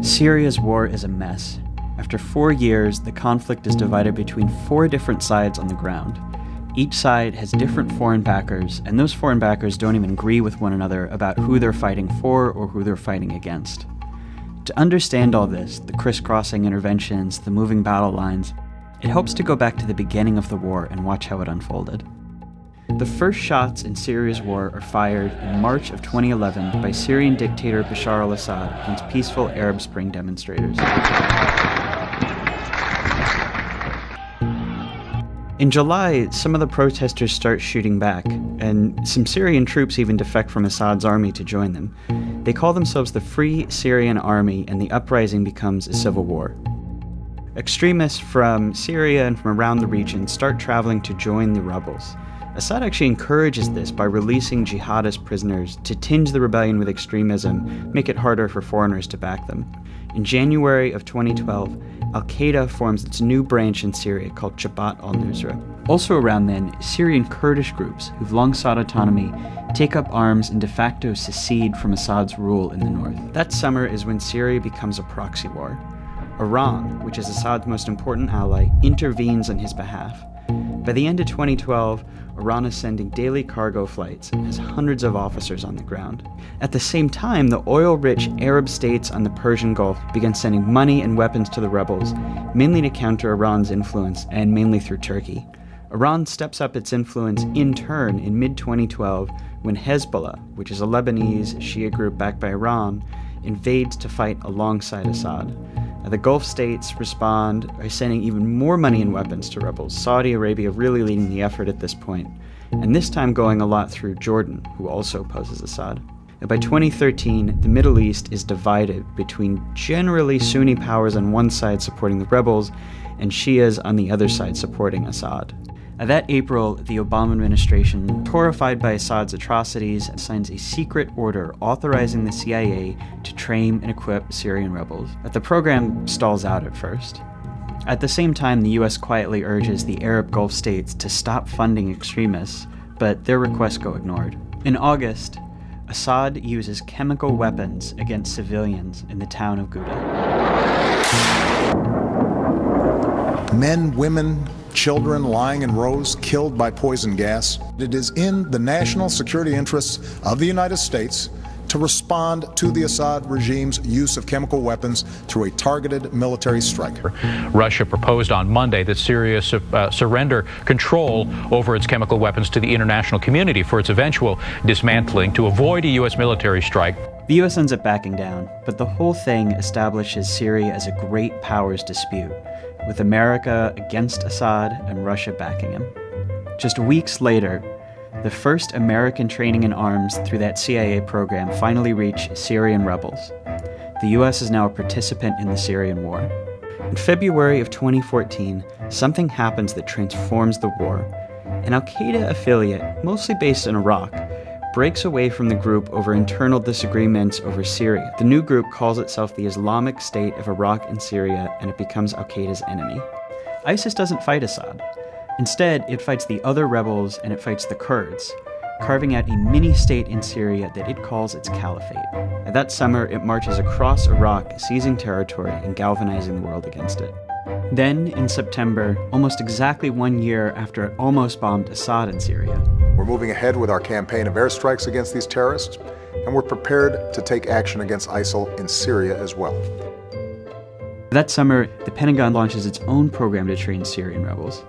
Syria's war is a mess. After 4 years, the conflict is divided between 4 different sides on the ground. Each side has different foreign backers, and those foreign backers don't even agree with one another about who they're fighting for or who they're fighting against. To understand all this, the crisscrossing interventions, the moving battle lines, it helps to go back to the beginning of the war and watch how it unfolded. The first shots in Syria's war are fired in March of 2011 by Syrian dictator Bashar al-Assad against peaceful Arab Spring demonstrators. In July, some of the protesters start shooting back, and some Syrian troops even defect from Assad's army to join them. They call themselves the Free Syrian Army, and the uprising becomes a civil war. Extremists from Syria and from around the region start traveling to join the rebels. Assad actually encourages this by releasing jihadist prisoners to tinge the rebellion with extremism, make it harder for foreigners to back them. In January of 2012, Al-Qaeda forms its new branch in Syria called Jabhat al-Nusra. Also around then, Syrian Kurdish groups, who've long sought autonomy, take up arms and de facto secede from Assad's rule in the north. That summer is when Syria becomes a proxy war. Iran, which is Assad's most important ally, intervenes on his behalf. By the end of 2012, Iran is sending daily cargo flights and has hundreds of officers on the ground. At the same time, the oil-rich Arab states on the Persian Gulf began sending money and weapons to the rebels, mainly to counter Iran's influence and mainly through Turkey. Iran steps up its influence in turn in mid-2012 when Hezbollah, which is a Lebanese Shia group backed by Iran, invades to fight alongside Assad. The Gulf states respond by sending even more money and weapons to rebels, Saudi Arabia really leading the effort at this point, and this time going a lot through Jordan, who also opposes Assad. And by 2013, the Middle East is divided between generally Sunni powers on one side supporting the rebels and Shias on the other side supporting Assad. That April, the Obama administration, horrified by Assad's atrocities, signs a secret order authorizing the CIA to train and equip Syrian rebels. But the program stalls out at first. At the same time, the US quietly urges the Arab Gulf states to stop funding extremists, but their requests go ignored. In August, Assad uses chemical weapons against civilians in the town of Ghouta. Men, women, children lying in rows, killed by poison gas. It is in the national security interests of the United States to respond to the Assad regime's use of chemical weapons through a targeted military strike. Russia proposed on Monday that Syria surrender control over its chemical weapons to the international community for its eventual dismantling to avoid a U.S. military strike. The US ends up backing down, but the whole thing establishes Syria as a great powers dispute, with America against Assad and Russia backing him. Just weeks later, the first American training in arms through that CIA program finally reached Syrian rebels. The US is now a participant in the Syrian war. In February of 2014, something happens that transforms the war. An Al-Qaeda affiliate, mostly based in Iraq, breaks away from the group over internal disagreements over Syria. The new group calls itself the Islamic State of Iraq and Syria, and it becomes Al-Qaeda's enemy. ISIS doesn't fight Assad. Instead, it fights the other rebels and it fights the Kurds, carving out a mini-state in Syria that it calls its caliphate. And that summer, it marches across Iraq, seizing territory and galvanizing the world against it. Then, in September, almost exactly 1 year after it almost bombed Assad in Syria, We're moving ahead with our campaign of airstrikes against these terrorists, and we're prepared to take action against ISIL in Syria as well. that summer, the Pentagon launches its own program to train Syrian rebels.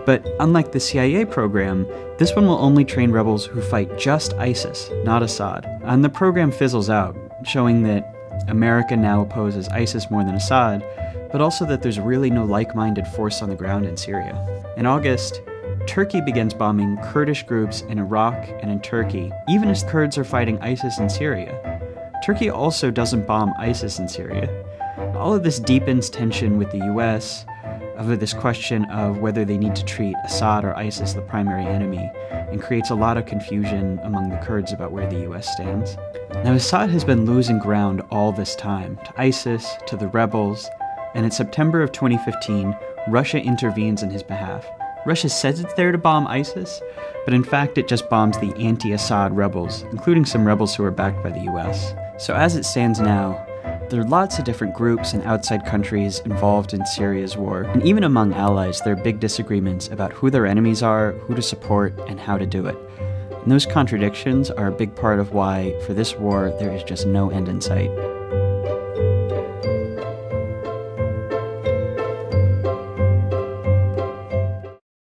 But unlike the CIA program, this one will only train rebels who fight just ISIS, not Assad. And the program fizzles out, showing that America now opposes ISIS more than Assad, but also that there's really no like-minded force on the ground in Syria. In August, Turkey begins bombing Kurdish groups in Iraq and in Turkey, even as Kurds are fighting ISIS in Syria. Turkey also doesn't bomb ISIS in Syria. All of this deepens tension with the US over this question of whether they need to treat Assad or ISIS the primary enemy, and creates a lot of confusion among the Kurds about where the US stands. Now, Assad has been losing ground all this time, to ISIS, to the rebels, and in September of 2015, Russia intervenes in his behalf. Russia says it's there to bomb ISIS, but in fact it just bombs the anti-Assad rebels, including some rebels who are backed by the US. So as it stands now, There are lots of different groups and outside countries involved in Syria's war, and even among allies there are big disagreements about who their enemies are, who to support, and how to do it. And those contradictions are a big part of why, for this war, there is just no end in sight.